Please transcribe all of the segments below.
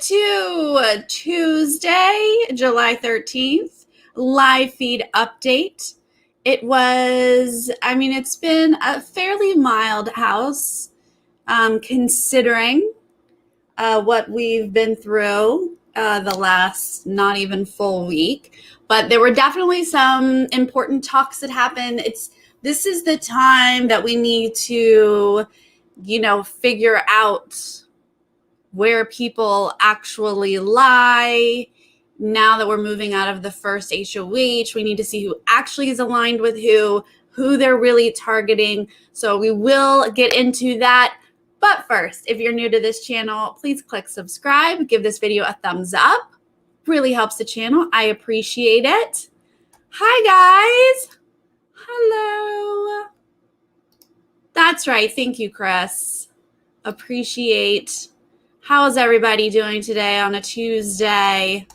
to Tuesday, July 13th, live feed update. It's been a fairly mild house, considering what we've been through the last not even full week. But there were definitely some important talks that happened. This is the time that we need to, figure out where people actually lie. Now that we're moving out of the first HOH, we need to see who actually is aligned with who they're really targeting. So we will get into that. But first, if you're new to this channel, please click subscribe. Give this video a thumbs up. Really helps the channel. I appreciate it. Hi, guys. Hello. That's right. Thank you, Chris. Appreciate. How is everybody doing today on a Tuesday?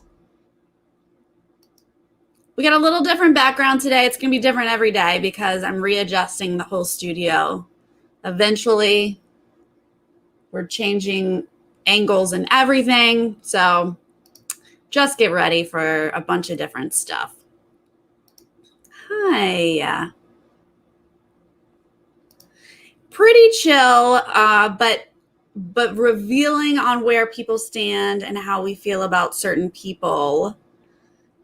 We got a little different background today. It's going to be different every day because I'm readjusting the whole studio. Eventually, we're changing angles and everything. So just get ready for a bunch of different stuff. Hi. Pretty chill, but revealing on where people stand and how we feel about certain people.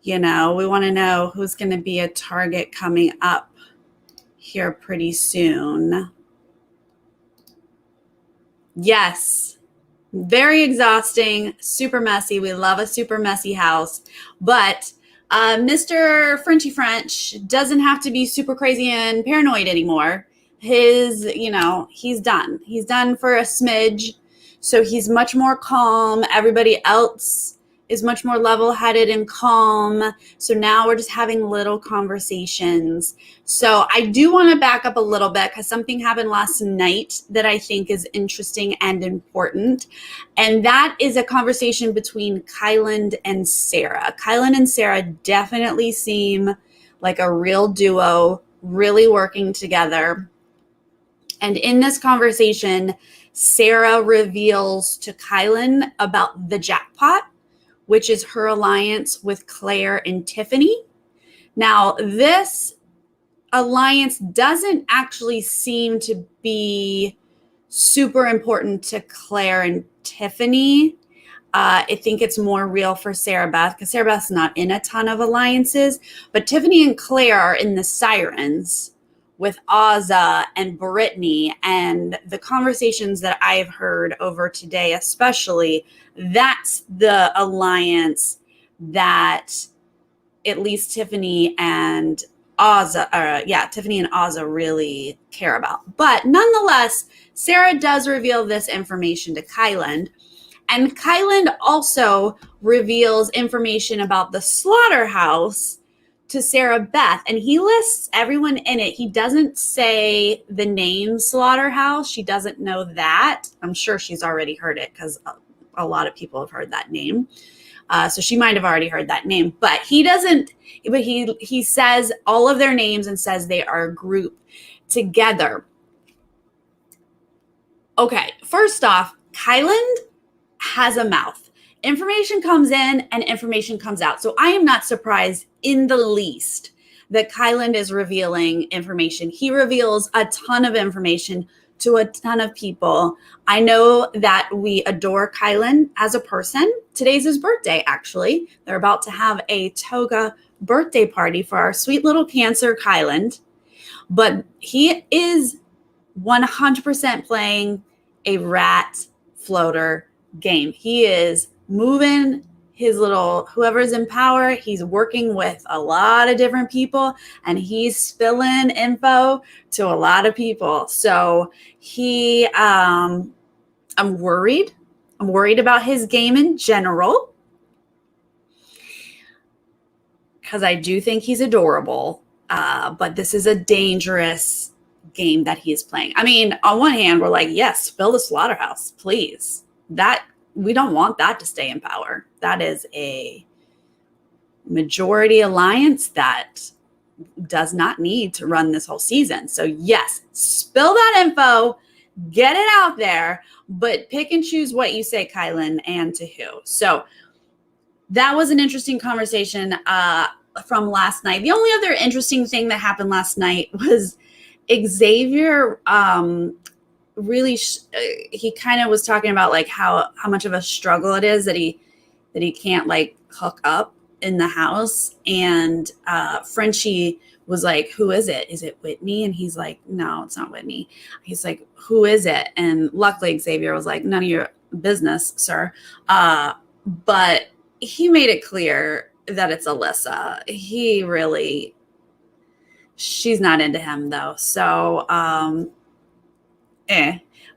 We want to know who's going to be a target coming up here pretty soon. Yes, very exhausting, super messy. We love a super messy house, but Mr. Frenchy French doesn't have to be super crazy and paranoid anymore. He's done. He's done for a smidge, so he's much more calm. Everybody else is much more level-headed and calm. So now we're just having little conversations. So I do want to back up a little bit because something happened last night that I think is interesting and important. And that is a conversation between Kyland and Sarah. Kyland and Sarah definitely seem like a real duo, really working together. And in this conversation, Sarah reveals to Kyland about the jackpot, which is her alliance with Claire and Tiffany. Now, this alliance doesn't actually seem to be super important to Claire and Tiffany. I think it's more real for Sarah Beth because Sarah Beth's not in a ton of alliances, but Tiffany and Claire are in the Sirens with Azza and Brittany, and the conversations that I've heard over today, especially, that's the alliance that at least Tiffany and Azza really care about. But nonetheless, Sarah does reveal this information to Kyland, and Kyland also reveals information about the slaughterhouse to Sarah Beth, and he lists everyone in it. He doesn't say the name slaughterhouse. She doesn't know that. I'm sure she's already heard it because a lot of people have heard that name. So she might have already heard that name, but he doesn't, but he says all of their names and says they are grouped together. Okay, first off, Kyland has a mouth. Information comes in and information comes out. So I am not surprised in the least that Kyland is revealing information. He reveals a ton of information to a ton of people. I know that we adore Kyland as a person. Today's his birthday, actually. They're about to have a toga birthday party for our sweet little Cancer Kyland. But he is 100% playing a rat floater game. He is moving his little, whoever's in power, he's working with a lot of different people and he's spilling info to a lot of people. So I'm worried. I'm worried about his game in general because I do think he's adorable. But this is a dangerous game that he's playing. I mean, on one hand, we're like, yes, spill the slaughterhouse, please. We don't want that to stay in power. That is a majority alliance that does not need to run this whole season. So yes, spill that info. get it out there, but pick and choose what you say, Kylan, and to who. So that was an interesting conversation from last night. The only other interesting thing that happened last night was Xavier really he kind of was talking about like how much of a struggle it is that he can't like hook up in the house. And Frenchie was like, who is it? Is it Whitney? And he's like, no, it's not Whitney. He's like, who is it? And luckily Xavier was like, none of your business, sir. But he made it clear that it's Alyssa. She's not into him though. So,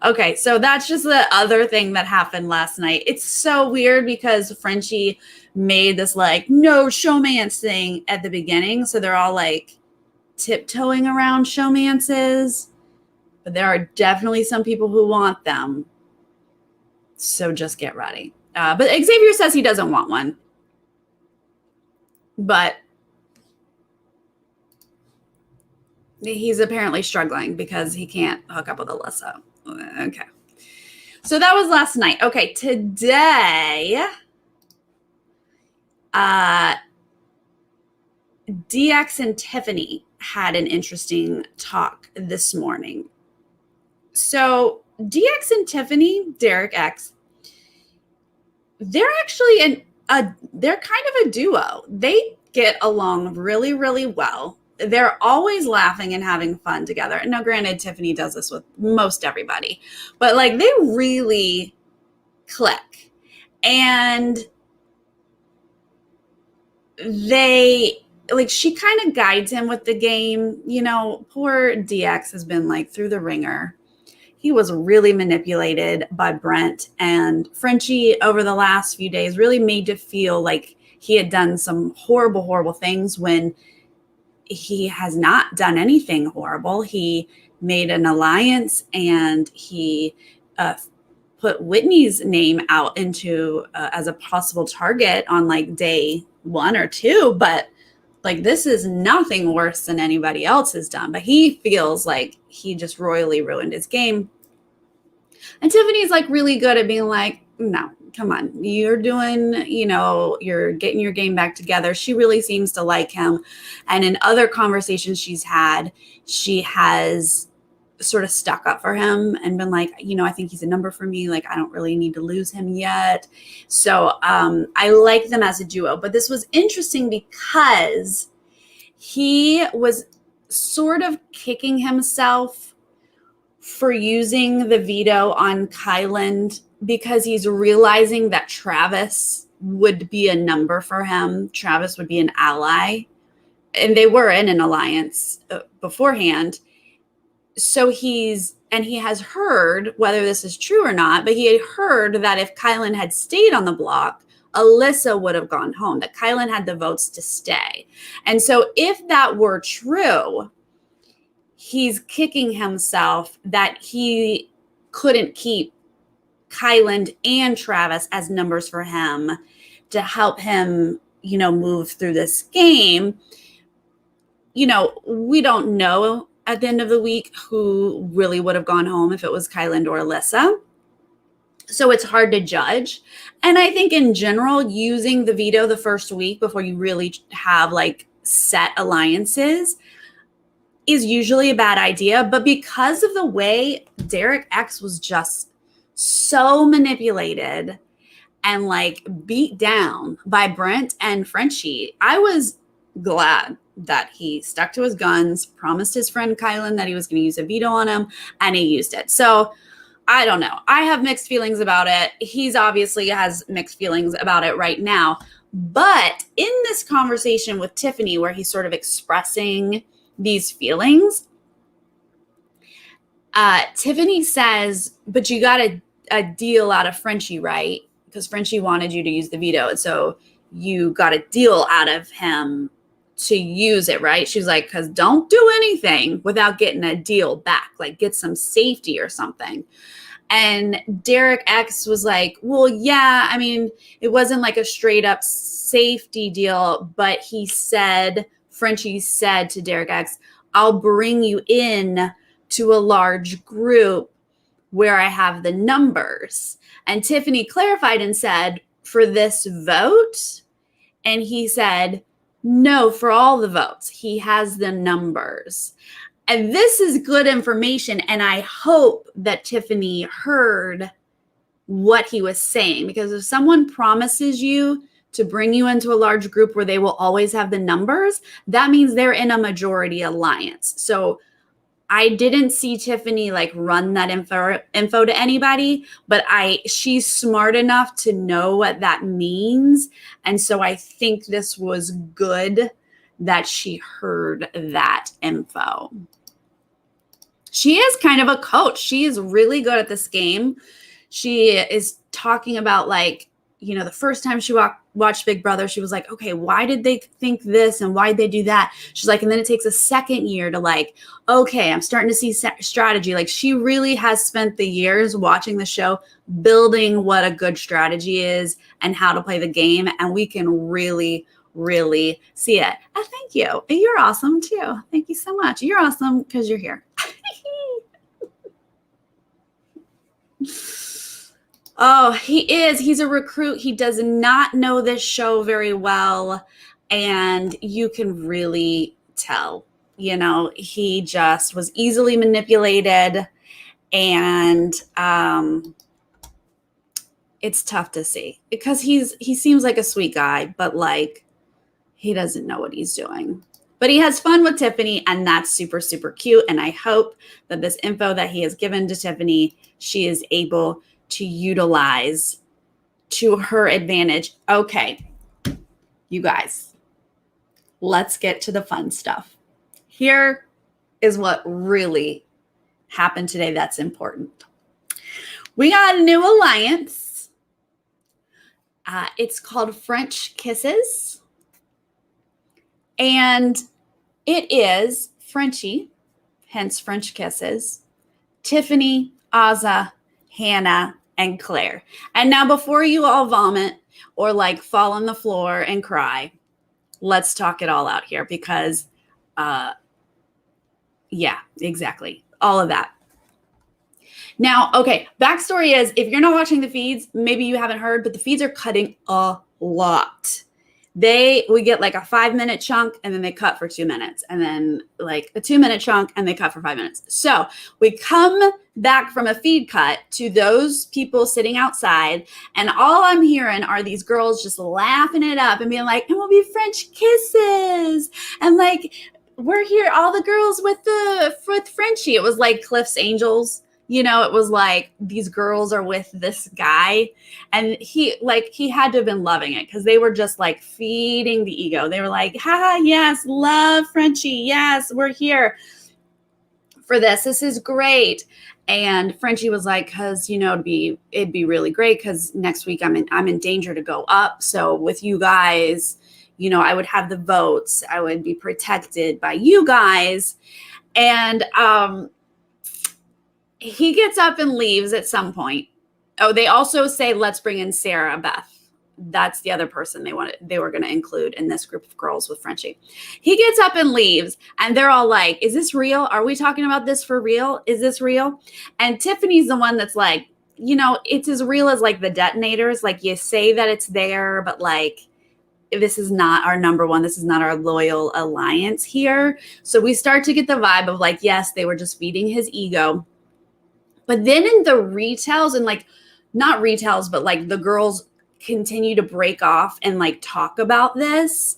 Okay, so that's just the other thing that happened last night. It's so weird because Frenchie made this like no showmance thing at the beginning. So they're all like tiptoeing around showmances. But there are definitely some people who want them. So just get ready. But Xavier says he doesn't want one. But he's apparently struggling because he can't hook up with Alyssa. Okay. So that was last night. Okay, today, DX and Tiffany had an interesting talk this morning. So DX and Tiffany, Derek X, they're actually they're kind of a duo. They get along really, really well. They're always laughing and having fun together. Now, granted, Tiffany does this with most everybody, but like they really click. And she kind of guides him with the game. You know, poor DX has been like through the ringer. He was really manipulated by Brent, and Frenchie over the last few days really made to feel like he had done some horrible, horrible things when he has not done anything horrible. He made an alliance and he put Whitney's name out into as a possible target on like day 1 or 2. But like, this is nothing worse than anybody else has done. But he feels like he just royally ruined his game. And Tiffany's like really good at being like, no, come on, you're doing, you're getting your game back together. She really seems to like him. And in other conversations she's had, she has sort of stuck up for him and been like, I think he's a number for me. Like, I don't really need to lose him yet. So I like them as a duo. But this was interesting because he was sort of kicking himself for using the veto on Kyland because he's realizing that Travis would be a number for him. Travis would be an ally. And they were in an alliance beforehand. So he has heard, whether this is true or not, but he had heard that if Kyland had stayed on the block, Alyssa would have gone home, that Kyland had the votes to stay. And so if that were true, he's kicking himself that he couldn't keep Kyland and Travis as numbers for him to help him, move through this game. We don't know at the end of the week who really would have gone home if it was Kyland or Alyssa. So it's hard to judge. And I think in general, using the veto the first week before you really have like set alliances is usually a bad idea. But because of the way Derek X was just so manipulated and like beat down by Brent and Frenchie, I was glad that he stuck to his guns, promised his friend Kylan that he was going to use a veto on him, and he used it. So I don't know. I have mixed feelings about it. He's obviously has mixed feelings about it right now. But in this conversation with Tiffany, where he's sort of expressing these feelings, Tiffany says, but you got a deal out of Frenchie, right? Because Frenchie wanted you to use the veto. And so you got a deal out of him to use it, right? She's like, because don't do anything without getting a deal back, like get some safety or something. And Derek X was like, well, yeah, I mean, it wasn't like a straight up safety deal, but Frenchie said to Derek X, I'll bring you in to a large group where I have the numbers. And Tiffany clarified and said, for this vote? And he said, no, for all the votes. He has the numbers. And this is good information. And I hope that Tiffany heard what he was saying, because if someone promises you to bring you into a large group where they will always have the numbers, that means they're in a majority alliance. So I didn't see Tiffany like run that info to anybody, but she's smart enough to know what that means. And so I think this was good that she heard that info. She is kind of a coach. She is really good at this game. She is talking about like, you know, the first time she watched Big Brother, she was like, okay, why did they think this and why did they do that? She's like, and then it takes a second year to like, okay, I'm starting to see strategy. Like she really has spent the years watching the show, building what a good strategy is and how to play the game. And we can really, really see it. Thank you. You're awesome too. Thank you so much. You're awesome because you're here. Oh, he is. He's a recruit. He does not know this show very well. And you can really tell, you know, he just was easily manipulated. And it's tough to see because he seems like a sweet guy, but like he doesn't know what he's doing. But he has fun with Tiffany, and that's super, super cute. And I hope that this info that he has given to Tiffany, she is able to utilize to her advantage. Okay, you guys, let's get to the fun stuff. Here is what really happened today that's important. We got a new alliance. It's called French Kisses. And it is Frenchie, hence French Kisses, Tiffany, Azah, Hannah, and Claire. And now before you all vomit or like fall on the floor and cry, let's talk it all out here because, yeah, exactly. All of that. Now, okay, backstory is if you're not watching the feeds, maybe you haven't heard, but the feeds are cutting a lot. We get like a 5-minute chunk and then they cut for 2 minutes and then like a 2-minute chunk and they cut for 5 minutes. So we come back from a feed cut to those people sitting outside and all I'm hearing are these girls just laughing it up and being like, and we'll be French kisses. And like, we're here, all the girls with Frenchie. It was like Cliff's Angels. You know, it was like these girls are with this guy and he had to have been loving it because they were just like feeding the ego. They were like, ha, yes, love Frenchie. Yes, we're here for this. This is great. And Frenchie was like, cause you know, it'd be really great. Cause next week I'm in danger to go up. So with you guys, you know, I would have the votes. I would be protected by you guys. And, he gets up and leaves at some point. Oh, they also say, let's bring in Sarah Beth. That's the other person they were going to include in this group of girls with Frenchie. He gets up and leaves and they're all like, is this real? Are we talking about this for real? Is this real? And Tiffany's the one that's like, you know, it's as real as like the detonators. Like you say that it's there, but like, this is not our number one. This is not our loyal alliance here. So we start to get the vibe of like, yes, they were just feeding his ego. But then in the retells and like, not retells, but like the girls continue to break off and like talk about this.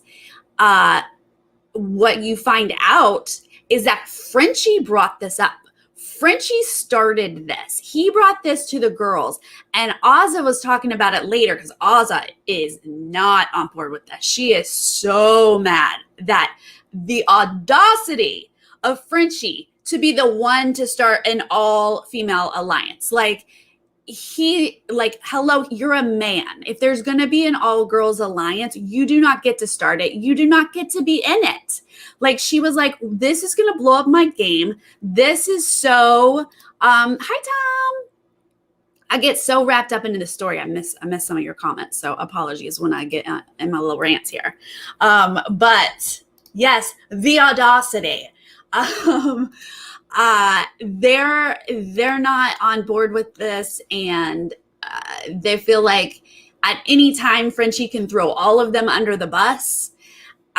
What you find out is that Frenchie brought this up. Frenchie started this. He brought this to the girls. And Azah was talking about it later because Azah is not on board with this. She is so mad that the audacity of Frenchie to be the one to start an all-female alliance. Like, hello, you're a man. If there's going to be an all-girls alliance, you do not get to start it. You do not get to be in it. Like, she was like, this is going to blow up my game. This is so, hi, Tom. I get so wrapped up into the story. I miss some of your comments. So apologies when I get in my little rants here. But yes, the audacity. Um, they're not on board with this, and they feel like at any time Frenchie can throw all of them under the bus.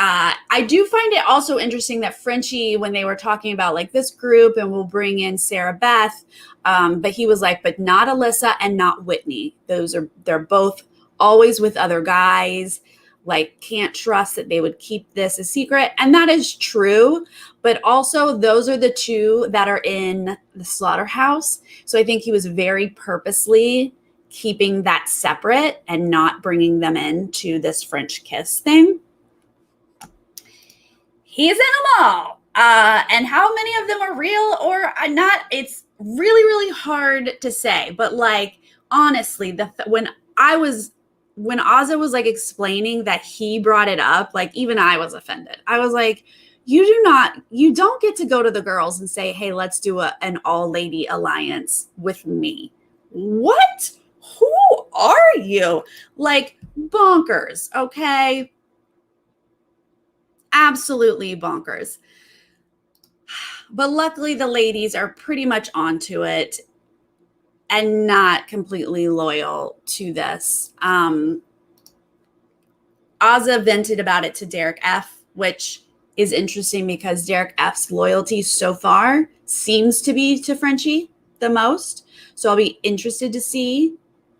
I do find it also interesting that Frenchie, when they were talking about like this group and we'll bring in Sarah Beth, but he was like, but not Alyssa and not Whitney. They're both always with other guys. Like, can't trust that they would keep this a secret. And that is true. But also, those are the two that are in the slaughterhouse. So I think he was very purposely keeping that separate and not bringing them into this French kiss thing. He's in them all. And how many of them are real or not, it's really, really hard to say. But like, honestly, when Ozza was like explaining that he brought it up, like even I was offended. I was like, you don't get to go to the girls and say, hey, let's do an all lady alliance with me. What? Who are you? Like, bonkers, okay? Absolutely bonkers. But luckily the ladies are pretty much onto it and not completely loyal to this. Ozza vented about it to Derek F, which is interesting because Derek F's loyalty so far seems to be to Frenchie the most. So I'll be interested to see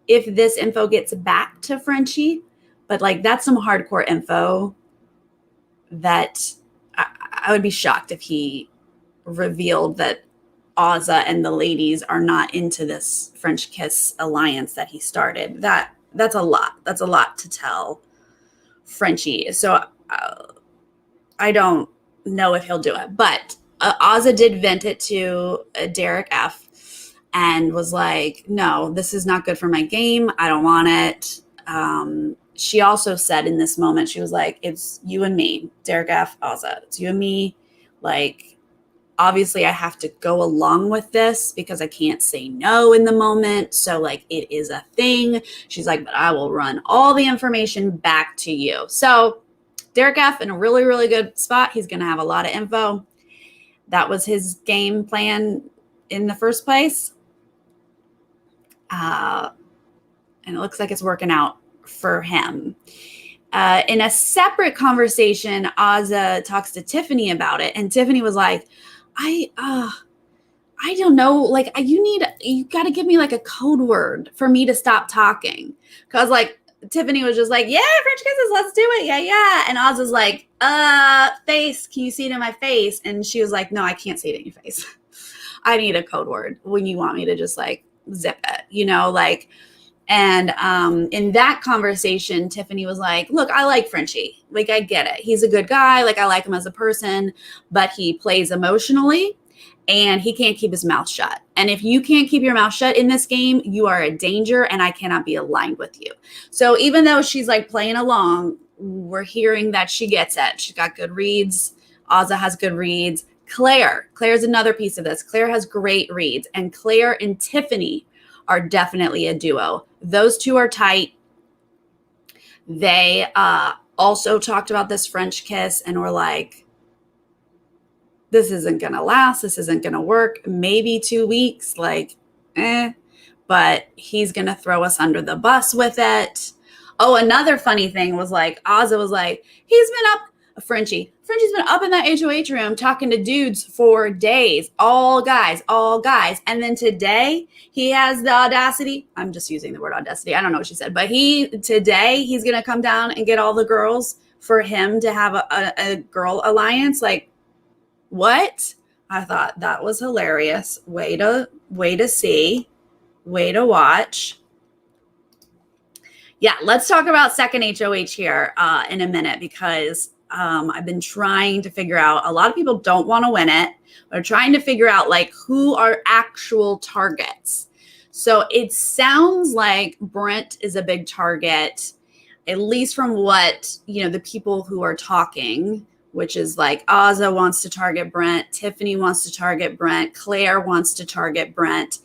if this info gets back to Frenchie. But like, that's some hardcore info that I would be shocked if he revealed that Ozza and the ladies are not into this French kiss alliance that he started. That's a lot. That's a lot to tell Frenchie. So I don't know if he'll do it. But Ozza did vent it to Derek F and was like, no, this is not good for my game. I don't want it. She also said in this moment, she was like, it's you and me, Derek F, Ozza. It's you and me. Like, obviously I have to go along with this because I can't say no in the moment. So like, it is a thing. She's like, but I will run all the information back to you. So Derek F in a really, really good spot. He's going to have a lot of info. That was his game plan in the first place. And it looks like it's working out for him. In a separate conversation, Ozza talks to Tiffany about it, and Tiffany was like, I don't know, like you got to give me like a code word for me to stop talking. Cause like Tiffany was just like, yeah, French kisses, let's do it. Yeah. And Ozza's like, face, can you see it in my face? And she was like, no, I can't see it in your face. I need a code word when you want me to just like zip it, like. And in that conversation, Tiffany was like, look, I like Frenchie. Like, I get it. He's a good guy. Like, I like him as a person, but he plays emotionally and he can't keep his mouth shut. And if you can't keep your mouth shut in this game, you are a danger and I cannot be aligned with you. So even though she's like playing along, we're hearing that she gets it. She's got good reads. Ozza has good reads. Claire's another piece of this. Claire has great reads, and Claire and Tiffany are definitely a duo. Those two are tight. They also talked about this French kiss and were like, this isn't going to last. This isn't going to work. Maybe 2 weeks, but he's going to throw us under the bus with it. Oh, another funny thing was like, Ozza was like, he's been up, Frenchie's been up in that HOH room talking to dudes for days, all guys. And then today he has the audacity. I'm just using the word audacity. I don't know what she said, but today he's going to come down and get all the girls for him to have a girl alliance. Like, what? I thought that was hilarious. Way to see, way to watch. Yeah, let's talk about second HOH here in a minute, because I've been trying to figure out, a lot of people don't want to win it. They're trying to figure out like who are actual targets. So it sounds like Brent is a big target, at least from what, the people who are talking, which is like Ozza wants to target Brent, Tiffany wants to target Brent, Claire wants to target Brent,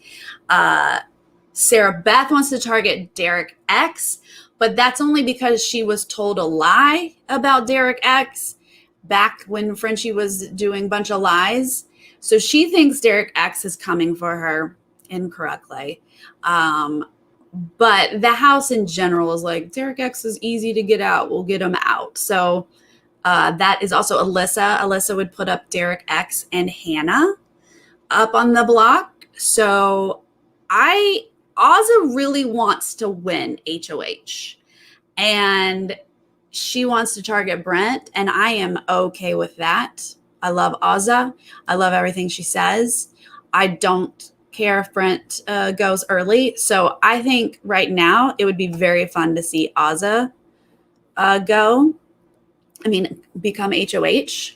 Sarah Beth wants to target Derek X, but that's only because she was told a lie about Derek X. back when Frenchie was doing bunch of lies. So she thinks Derek X is coming for her incorrectly. But the house in general is like, Derek X is easy to get out. We'll get him out. So that is also Alyssa. Alyssa would put up Derek X and Hannah up on the block. So Ozza really wants to win HOH. And she wants to target Brent, and I am okay with that. I love Ozza. I love everything she says. I don't care if Brent goes early. So I think right now it would be very fun to see Ozza become HOH.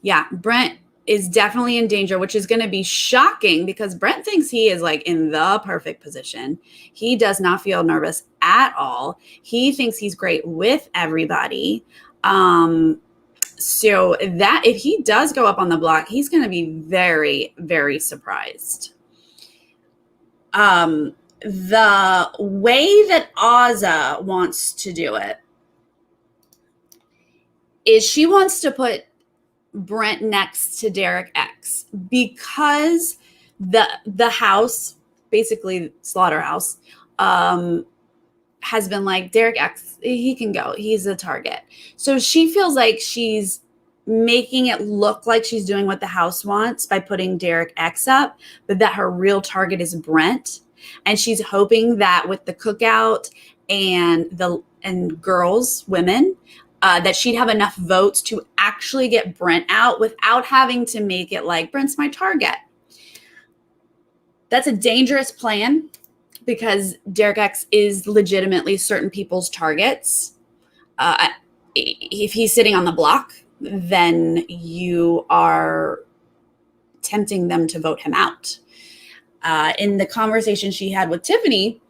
Yeah, Brent is definitely in danger, which is going to be shocking because Brent thinks he is like in the perfect position. He does not feel nervous at all. He thinks he's great with everybody. So that if he does go up on the block, he's going to be very, very surprised. The way that Ozza wants to do it is she wants to put Brent next to Derek X because the house, basically Slaughterhouse, has been like, Derek X, he can go. He's a target. So she feels like she's making it look like she's doing what the house wants by putting Derek X up, but that her real target is Brent. And she's hoping that with the cookout and girls, women, that she'd have enough votes to actually get Brent out without having to make it like Brent's my target. That's a dangerous plan because Derek X is legitimately certain people's targets. If he's sitting on the block, then you are tempting them to vote him out. In the conversation she had with Tiffany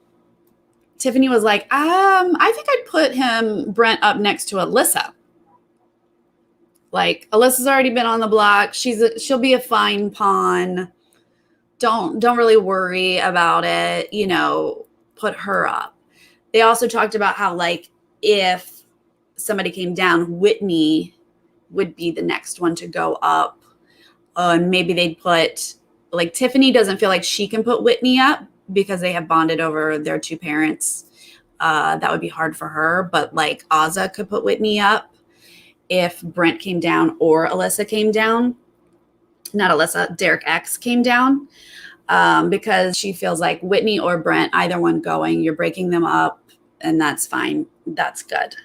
was like, I think I'd put Brent up next to Alyssa. Like, Alyssa's already been on the block. She'll be a fine pawn. Don't really worry about it. Put her up. They also talked about how, like, if somebody came down, Whitney would be the next one to go up. And maybe they'd put, like, Tiffany doesn't feel like she can put Whitney up because they have bonded over their two parents. That would be hard for her. But, like, Ozza could put Whitney up if Brent came down or Alyssa came down. Not Alyssa, Derek X came down. Because she feels like Whitney or Brent, either one going, you're breaking them up, and that's fine. That's good.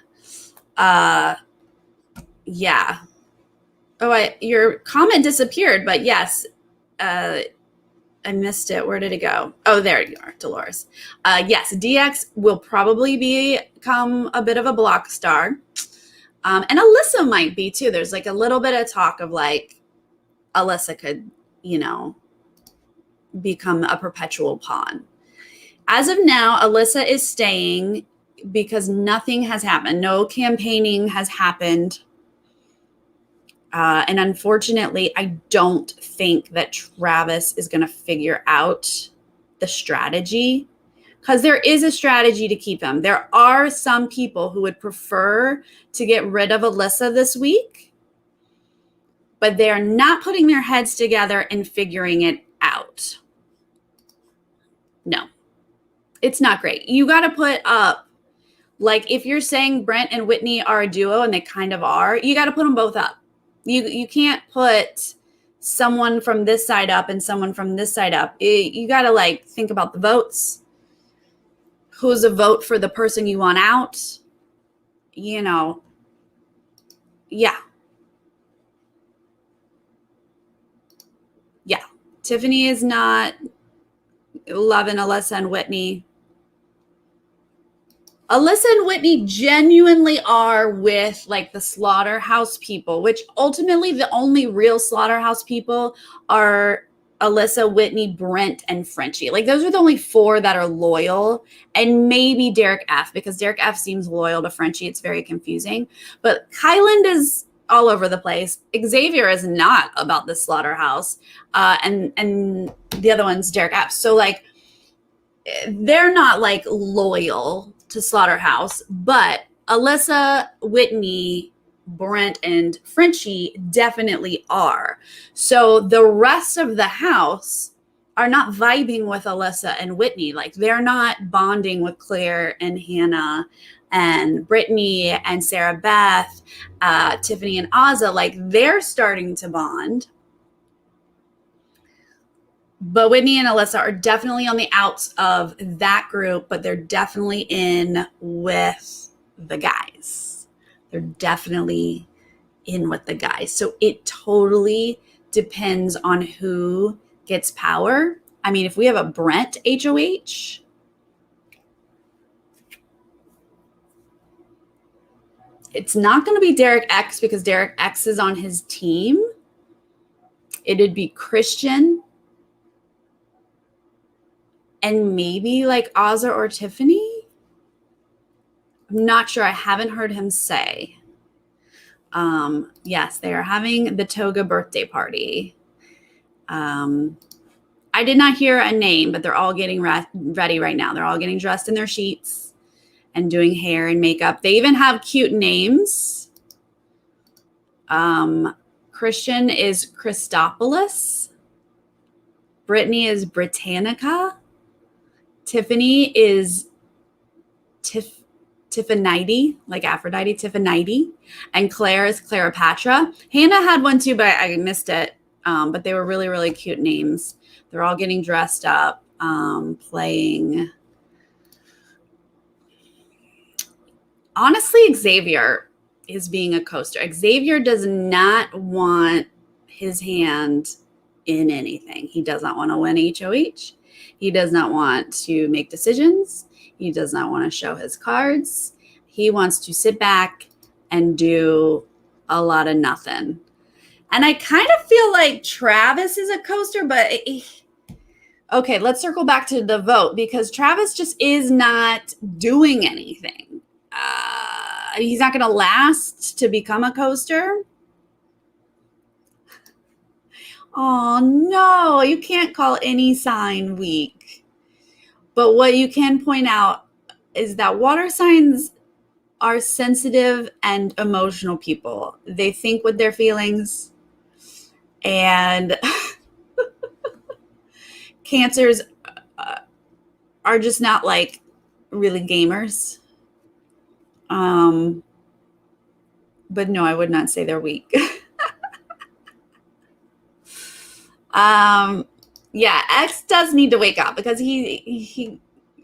Yeah. Oh, your comment disappeared, but yes, I missed it. Where did it go? Oh, there you are, Dolores. Yes, DX will probably become a bit of a block star. And Alyssa might be too. There's like a little bit of talk of like Alyssa could, become a perpetual pawn. As of now, Alyssa is staying because nothing has happened. No campaigning has happened. And unfortunately, I don't think that Travis is going to figure out the strategy because there is a strategy to keep him. There are some people who would prefer to get rid of Alyssa this week, but they're not putting their heads together and figuring it out. No, it's not great. You got to put up, like, if you're saying Brent and Whitney are a duo, and they kind of are, you got to put them both up. You can't put someone from this side up and someone from this side up. You got to, like, think about the votes. Who's a vote for the person you want out? Yeah. Yeah. Tiffany is not loving Alyssa and Whitney. Alyssa and Whitney genuinely are with like the Slaughterhouse people, which ultimately the only real Slaughterhouse people are Alyssa, Whitney, Brent, and Frenchie. Like those are the only four that are loyal, and maybe Derek F, because Derek F seems loyal to Frenchie. It's very confusing. But Kyland is all over the place. Xavier is not about the Slaughterhouse. And the other one's Derek F. So like they're not like loyal to Slaughterhouse, but Alyssa, Whitney, Brent, and Frenchie definitely are. So the rest of the house are not vibing with Alyssa and Whitney. Like, they're not bonding with Claire and Hannah and Brittany and Sarah Beth, Tiffany and Azza. Like, they're starting to bond. But Whitney and Alyssa are definitely on the outs of that group, but they're definitely in with the guys. They're definitely in with the guys. So it totally depends on who gets power. I mean, if we have a Brent HOH, it's not going to be Derek X because Derek X is on his team. It'd be Christian and maybe like Azza or Tiffany. I'm not sure. I haven't heard him say. Yes, they are having the Toga birthday party. I did not hear a name, but they're all getting ready right now. They're all getting dressed in their sheets and doing hair and makeup. They even have cute names. Christian is Christopoulos. Brittany is Britannica. Tiffany is Tiffany, like Aphrodite, Tiffany. And Claire is Cleopatra. Hannah had one too, but I missed it. But they were really, really cute names. They're all getting dressed up, playing. Honestly, Xavier is being a coaster. Xavier does not want his hand in anything. He does not want to win HOH. He does not want to make decisions. He does not want to show his cards. He wants to sit back and do a lot of nothing. And I kind of feel like Travis is a coaster, but okay, let's circle back to the vote because Travis just is not doing anything. He's not going to last to become a coaster. Oh, no, you can't call any sign weak. But what you can point out is that water signs are sensitive and emotional people. They think with their feelings. And Cancers are just not like really gamers. But no, I would not say they're weak. Yeah, X does need to wake up because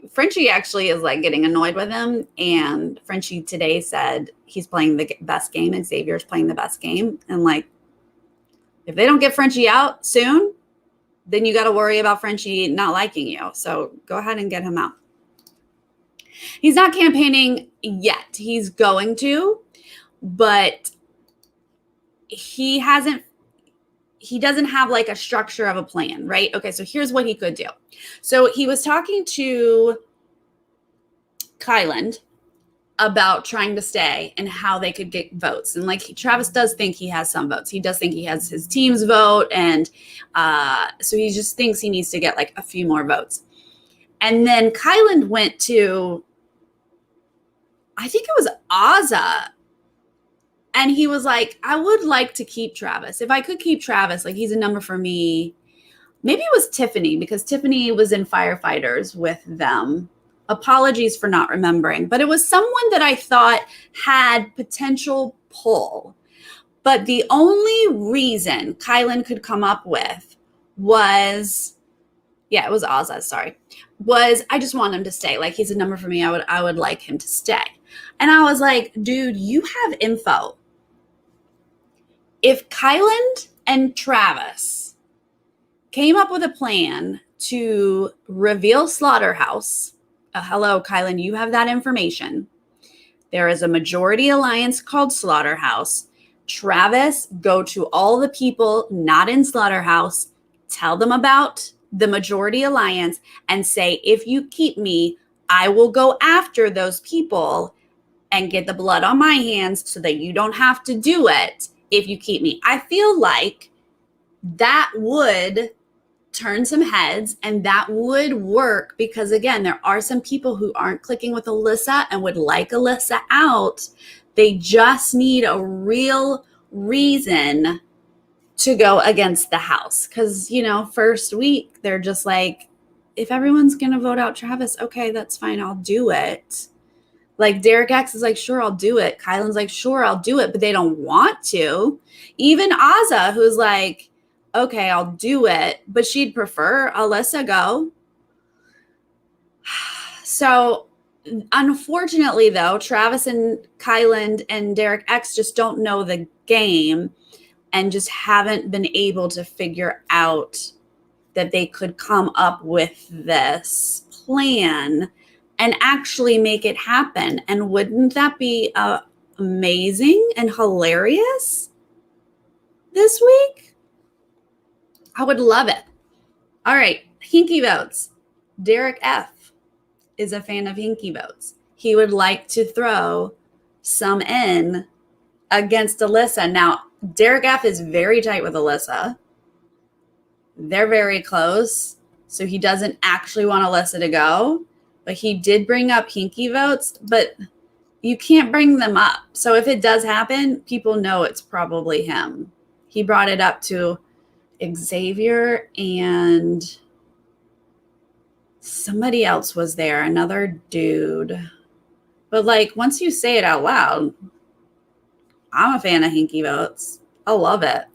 Frenchie actually is like getting annoyed with him. And Frenchie today said he's playing the best game and Xavier's playing the best game. And like, if they don't get Frenchie out soon, then you got to worry about Frenchie not liking you. So go ahead and get him out. He's not campaigning yet. He's going to, but he doesn't have like a structure of a plan, right? Okay, so here's what he could do. So he was talking to Kyland about trying to stay and how they could get votes. And like Travis does think he has some votes. He does think he has his team's vote. And so he just thinks he needs to get like a few more votes. And then Kyland went to, I think it was Azza. And he was like, I would like to keep Travis. If I could keep Travis, like he's a number for me. Maybe it was Tiffany because Tiffany was in Firefighters with them. Apologies for not remembering. But it was someone that I thought had potential pull. But the only reason Kylan could come up with was, yeah, it was Azza, sorry, was I just want him to stay. Like he's a number for me. I would like him to stay. And I was like, dude, you have info. If Kyland and Travis came up with a plan to reveal Slaughterhouse, hello, Kyland, you have that information. There is a majority alliance called Slaughterhouse. Travis, go to all the people not in Slaughterhouse, tell them about the majority alliance and say, if you keep me, I will go after those people and get the blood on my hands so that you don't have to do it if you keep me. I feel like that would turn some heads, and that would work because, again, there are some people who aren't clicking with Alyssa and would like Alyssa out. They just need a real reason to go against the house because, first week, they're just like, if everyone's going to vote out Travis, okay, that's fine. I'll do it. Like Derek X is like, sure, I'll do it. Kylan's like, sure, I'll do it, but they don't want to. Even Azza, who's like, okay, I'll do it, but she'd prefer Alyssa go. So unfortunately, though, Travis and Kylan and Derek X just don't know the game and just haven't been able to figure out that they could come up with this plan and actually make it happen. And wouldn't that be amazing and hilarious this week? I would love it. All right, Hinky votes. Derek F is a fan of Hinky votes. He would like to throw some in against Alyssa. Now, Derek F is very tight with Alyssa. They're very close, so he doesn't actually want Alyssa to go. But he did bring up Hinky votes, but you can't bring them up. So if it does happen, people know it's probably him. He brought it up to Xavier and somebody else was there, another dude. But like, once you say it out loud, I'm a fan of Hinky votes. I love it.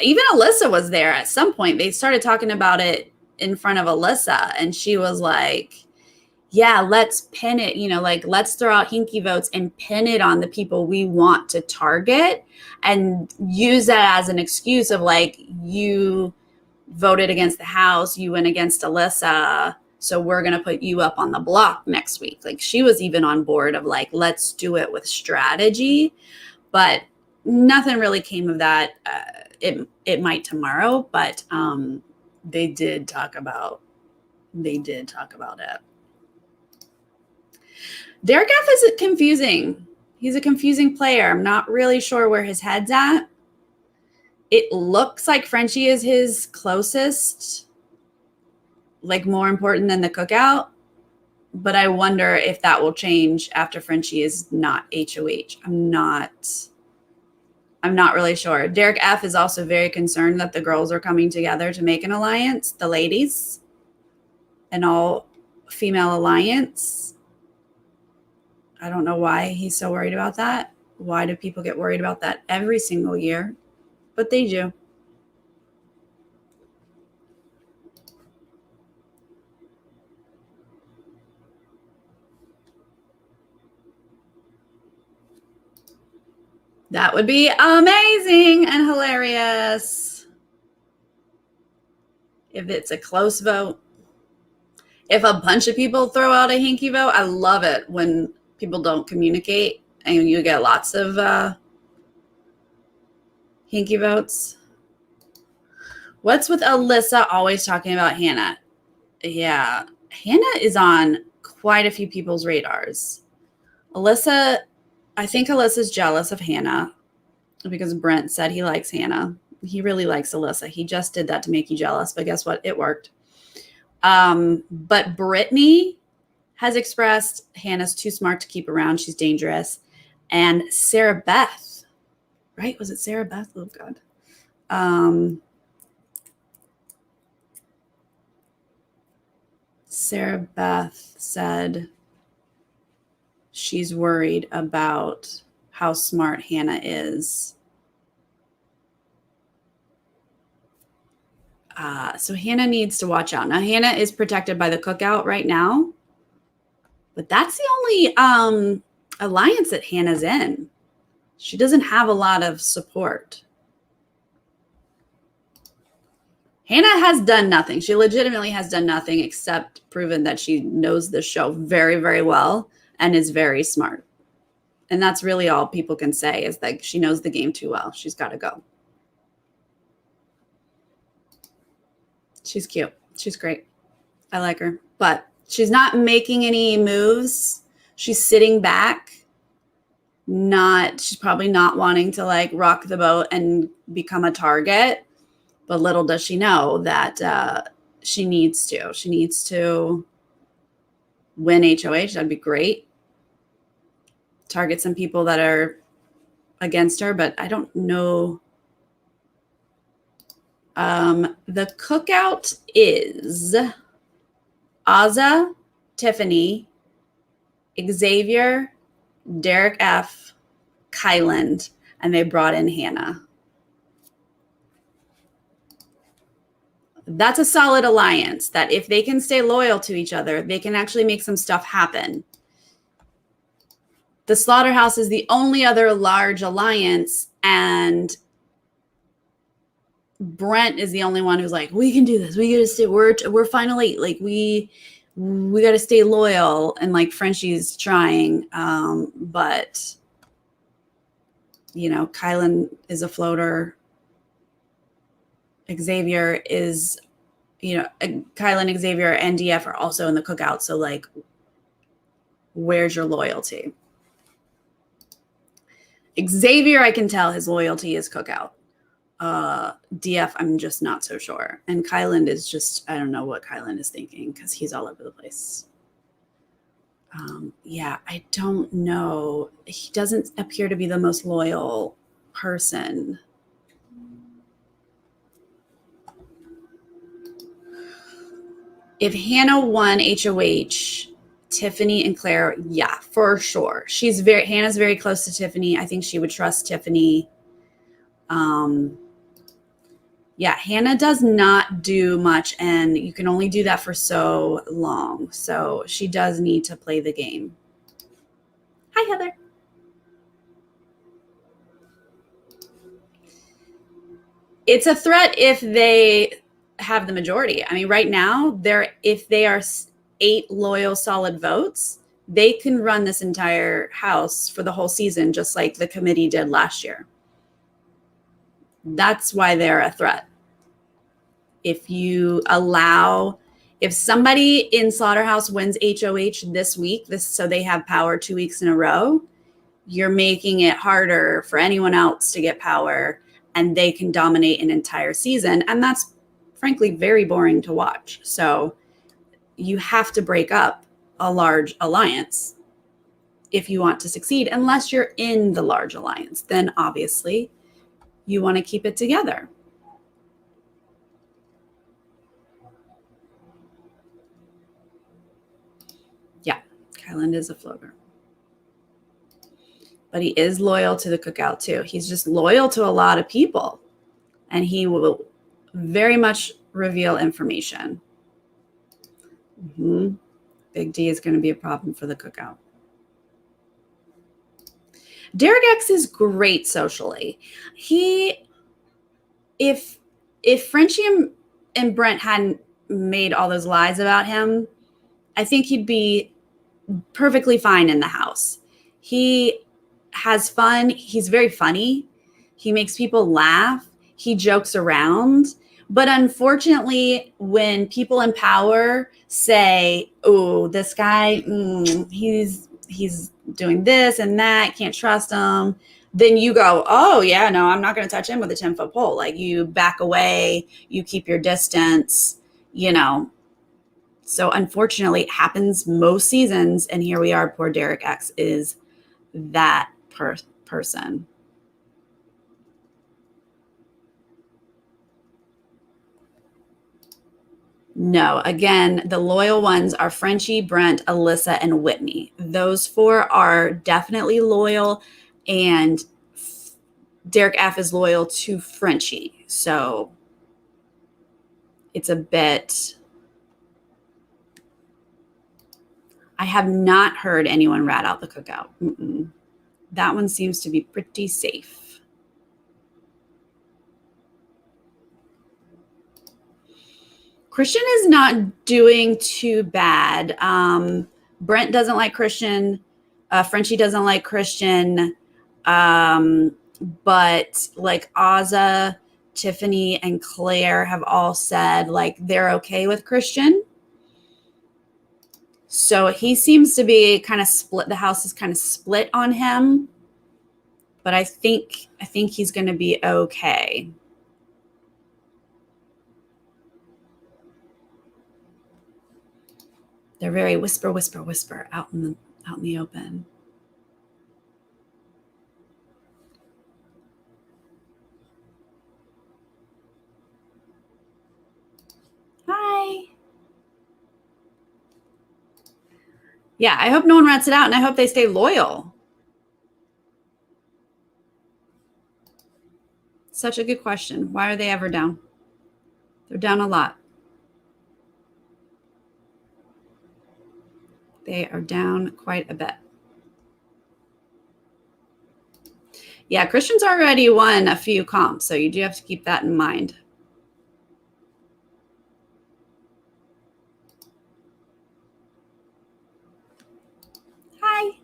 Even Alyssa was there at some point. They started talking about it in front of Alyssa, and she was like, yeah, let's pin it, let's throw out Hinky votes and pin it on the people we want to target and use that as an excuse of like, you voted against the house, you went against Alyssa, so we're going to put you up on the block next week. Like, she was even on board of like, let's do it with strategy, but nothing really came of that. It might tomorrow, but they did talk about it. Derek F is confusing. He's a confusing player. I'm not really sure where his head's at. It looks like Frenchie is his closest, like more important than the cookout. But I wonder if that will change after Frenchie is not HOH. I'm not really sure. Derek F is also very concerned that the girls are coming together to make an alliance, the ladies, an all-female alliance. I don't know why he's so worried about that. Why do people get worried about that every single year? But they do. That would be amazing and hilarious if it's a close vote. If a bunch of people throw out a Hinky vote, I love it when people don't communicate and you get lots of Hinky votes. What's with Alyssa always talking about Hannah? Yeah, Hannah is on quite a few people's radars. I think Alyssa's jealous of Hannah because Brent said he likes Hannah. He really likes Alyssa. He just did that to make you jealous, but guess what? It worked. But Brittany has expressed Hannah's too smart to keep around. She's dangerous. And Sarah Beth, right? Was it Sarah Beth? Oh, God. Sarah Beth said she's worried about how smart Hannah is. So Hannah needs to watch out. Now, Hannah is protected by the cookout right now, but that's the only alliance that Hannah's in. She doesn't have a lot of support. Hannah has done nothing. She legitimately has done nothing except proven that she knows the show very, very well and is very smart. And that's really all people can say is that she knows the game too well. She's got to go. She's cute. She's great. I like her. But she's not making any moves. She's sitting back. She's probably not wanting to like rock the boat and become a target. But little does she know that she needs to. She needs to win HOH. That'd be great. Target some people that are against her, but I don't know. The cookout is Azza, Tiffany, Xavier, Derek F., Kyland, and they brought in Hannah. That's a solid alliance that if they can stay loyal to each other, they can actually make some stuff happen. The Slaughterhouse is the only other large alliance, and Brent is the only one who's like, we can do this. We gotta stay. We're finally like we gotta stay loyal, and like Frenchie's trying, but you know, Kylan is a floater. Xavier is, you know, Kylan, Xavier, and DF are also in the cookout. So like, where's your loyalty? Xavier, I can tell his loyalty is cookout. DF, I'm just not so sure. And Kylan is just, I don't know what Kylan is thinking because he's all over the place. Yeah, I don't know. He doesn't appear to be the most loyal person. If Hannah won HOH, Tiffany and Claire, yeah, for sure. Hannah's very close to Tiffany. I think she would trust Tiffany. Yeah, Hannah does not do much, and you can only do that for so long. So she does need to play the game. Hi, Heather. It's a threat if they have the majority. I mean, right now, if they are 8 loyal, solid votes, they can run this entire house for the whole season, just like the committee did last year. That's why they're a threat. If somebody in Slaughterhouse wins HOH this week, so they have power 2 weeks in a row, you're making it harder for anyone else to get power, and they can dominate an entire season. And that's frankly very boring to watch. So you have to break up a large alliance if you want to succeed, unless you're in the large alliance. Then obviously you want to keep it together. Yeah, Kylan is a floater. But he is loyal to the cookout too. He's just loyal to a lot of people, and he will very much reveal information. Big D is going to be a problem for the cookout. Derek X is great socially. If Frenchie and Brent hadn't made all those lies about him, I think he'd be perfectly fine in the house. He has fun. He's very funny. He makes people laugh. He jokes around. But unfortunately, when people in power say, oh, this guy, he's doing this and that, can't trust him, then you go, oh, yeah, no, I'm not going to touch him with a 10-foot pole. Like, you back away, you keep your distance, you know. So unfortunately, it happens most seasons. And here we are, poor Derek X is that person. No, again, the loyal ones are Frenchie, Brent, Alyssa, and Whitney. Those 4 are definitely loyal, and Derek F is loyal to Frenchie. So it's a bit... I have not heard anyone rat out the cookout. That one seems to be pretty safe. Christian is not doing too bad. Brent doesn't like Christian. Frenchie doesn't like Christian. But like Azza, Tiffany, and Claire have all said like they're okay with Christian. So he seems to be kind of split. The house is kind of split on him. But I think he's going to be okay. They're very whisper, whisper, whisper out in the open. Hi. Yeah, I hope no one rats it out, and I hope they stay loyal. Such a good question. Why are they ever down? They're down a lot. They are down quite a bit. Yeah, Christian's already won a few comps, so you do have to keep that in mind. Hi.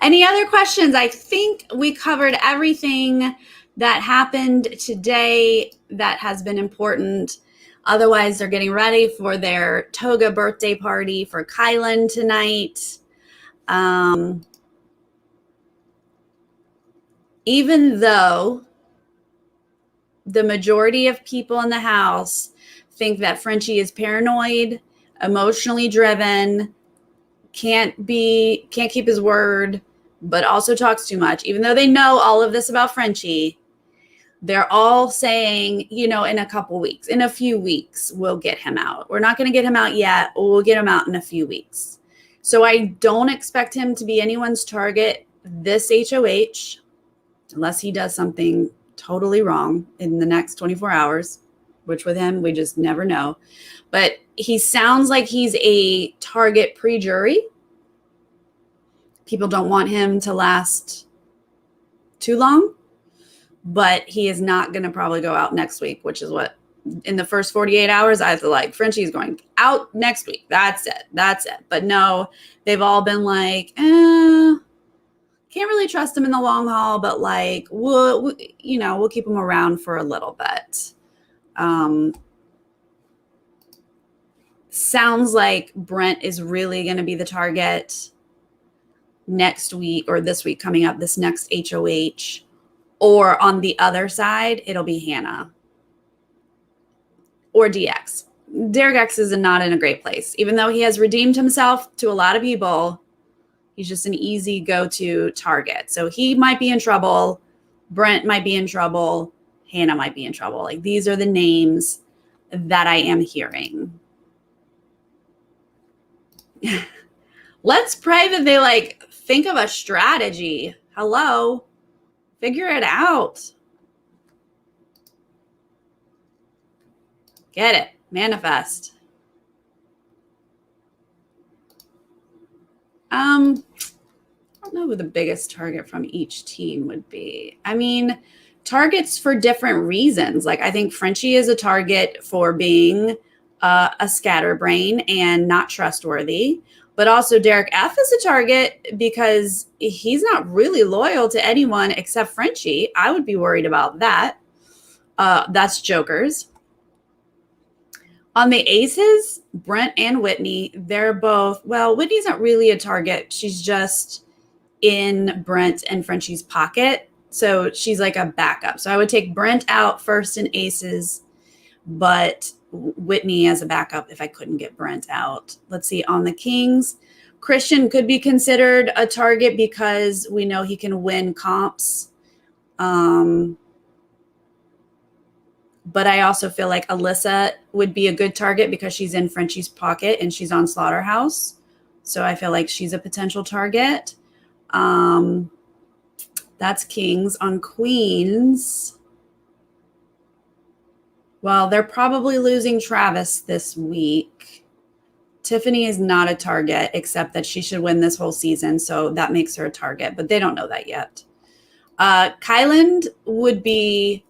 Any other questions? I think we covered everything that happened today that has been important. Otherwise, they're getting ready for their toga birthday party for Kylan tonight. Even though the majority of people in the house think that Frenchie is paranoid, emotionally driven, can't keep his word, but also talks too much. Even though they know all of this about Frenchie, they're all saying, in a few weeks, we'll get him out. We're not going to get him out yet. We'll get him out in a few weeks. So I don't expect him to be anyone's target this HOH, unless he does something totally wrong in the next 24 hours, which with him, we just never know. But he sounds like he's a target pre-jury. People don't want him to last too long, but he is not going to probably go out next week, which is what in the first 48 hours, I feel like Frenchie's going out next week. That's it. But no, they've all been like, can't really trust him in the long haul, but like, we'll keep him around for a little bit. Sounds like Brent is really going to be the target next week or this week coming up, this next HOH. Or on the other side, it'll be Hannah or DX. Derek X is not in a great place. Even though he has redeemed himself to a lot of people, he's just an easy go-to target. So he might be in trouble. Brent might be in trouble. Hannah might be in trouble. Like, these are the names that I am hearing. Let's pray that they think of a strategy. Hello. Figure it out. Get it. Manifest. I don't know who the biggest target from each team would be. I mean, targets for different reasons. Like, I think Frenchie is a target for being a scatterbrain and not trustworthy. But also Derek F is a target because he's not really loyal to anyone except Frenchie. I would be worried about that. That's jokers. On the aces, Brent and Whitney, they're both, well, Whitney's not really a target. She's just in Brent and Frenchie's pocket. So she's like a backup. So I would take Brent out first in aces, but Whitney as a backup if I couldn't get Brent out. Let's see, on the kings, Christian could be considered a target because we know he can win comps. But I also feel like Alyssa would be a good target because she's in Frenchie's pocket and she's on Slaughterhouse. So I feel like she's a potential target. That's kings. On queens, well, they're probably losing Travis this week. Tiffany is not a target, except that she should win this whole season. So that makes her a target, but they don't know that yet. Kylan would be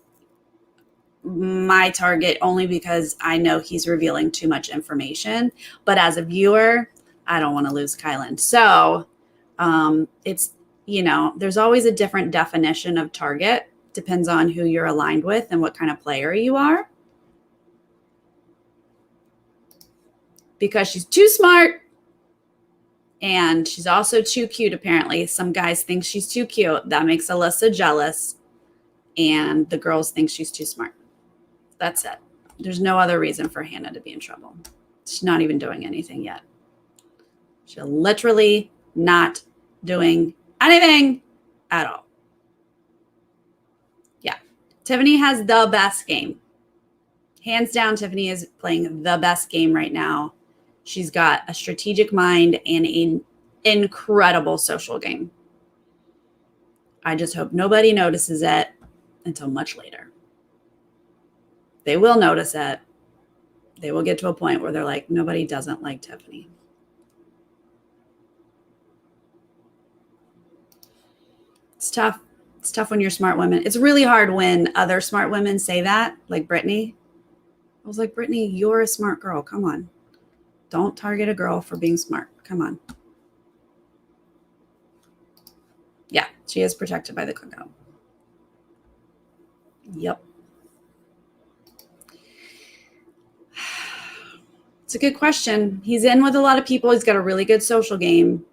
my target only because I know he's revealing too much information. But as a viewer, I don't want to lose Kylan. So it's, there's always a different definition of target. Depends on who you're aligned with and what kind of player you are. Because she's too smart and she's also too cute, apparently. Some guys think she's too cute. That makes Alyssa jealous. And the girls think she's too smart. That's it. There's no other reason for Hannah to be in trouble. She's not even doing anything yet. She's literally not doing anything at all. Yeah. Tiffany has the best game. Hands down, Tiffany is playing the best game right now. She's got a strategic mind and an incredible social game. I just hope nobody notices it until much later. They will notice it. They will get to a point where they're like, nobody doesn't like Tiffany. It's tough. It's tough when you're smart women. It's really hard when other smart women say that, like Brittany. I was like, Brittany, you're a smart girl. Come on. Don't target a girl for being smart. Come on. Yeah, she is protected by the cookout. Yep. It's a good question. He's in with a lot of people. He's got a really good social game,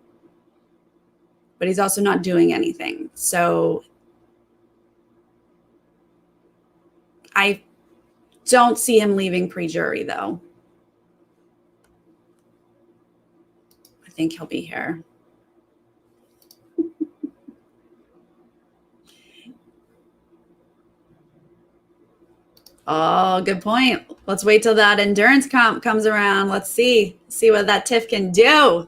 but he's also not doing anything. So I don't see him leaving pre-jury, though. I think he'll be here. Oh, good point. Let's wait till that endurance comp comes around. Let's see what that Tiff can do.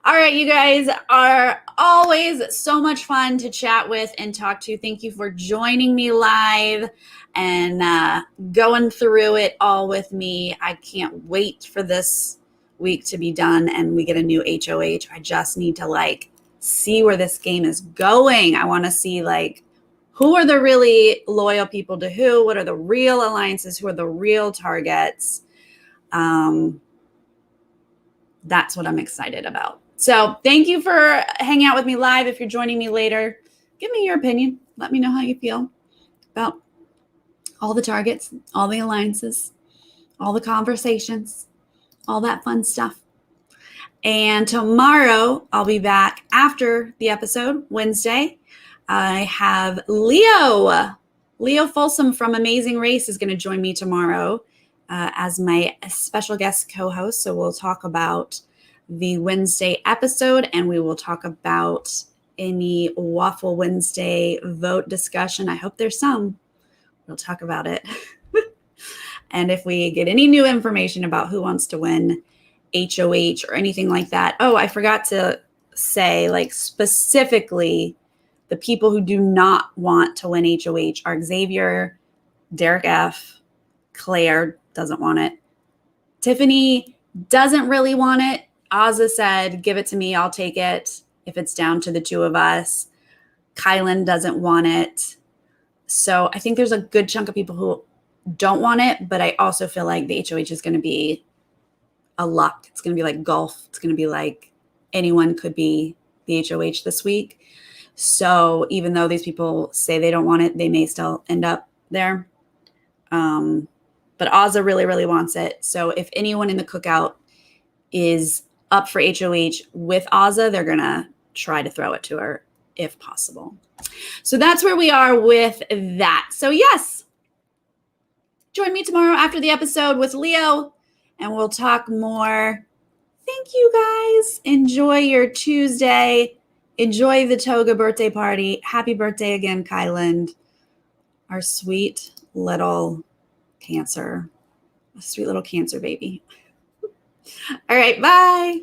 All right, you guys are always so much fun to chat with and talk to. Thank you for joining me live and going through it all with me. I can't wait for this week to be done and we get a new HOH. I just need to see where this game is going. I want to see who are the really loyal people to who? What are the real alliances? Who are the real targets? That's what I'm excited about. So thank you for hanging out with me live. If you're joining me later, give me your opinion. Let me know how you feel about all the targets, all the alliances, all the conversations, all that fun stuff. And tomorrow I'll be back after the episode, Wednesday. I have Leo Folsom from Amazing Race is going to join me tomorrow as my special guest co-host. So we'll talk about the Wednesday episode and we will talk about any Waffle Wednesday vote discussion. I hope there's some. We'll talk about it. And if we get any new information about who wants to win HOH or anything like that. Oh, I forgot to say specifically the people who do not want to win HOH are Xavier, Derek F., Claire doesn't want it. Tiffany doesn't really want it. Azza said, give it to me. I'll take it if it's down to the two of us. Kylan doesn't want it. So I think there's a good chunk of people who don't want it, but I also feel like the HOH is going to be a luck. It's going to be like golf. It's going to be like anyone could be the HOH this week. So even though these people say they don't want it, they may still end up there. But Azza really, really wants it. So if anyone in the cookout is up for HOH with Azza, they're going to try to throw it to her if possible. So that's where we are with that. So yes, join me tomorrow after the episode with Leo and we'll talk more. Thank you guys. Enjoy your Tuesday. Enjoy the Toga birthday party. Happy birthday again, Kylan, our sweet little cancer, a sweet little cancer baby. All right, bye.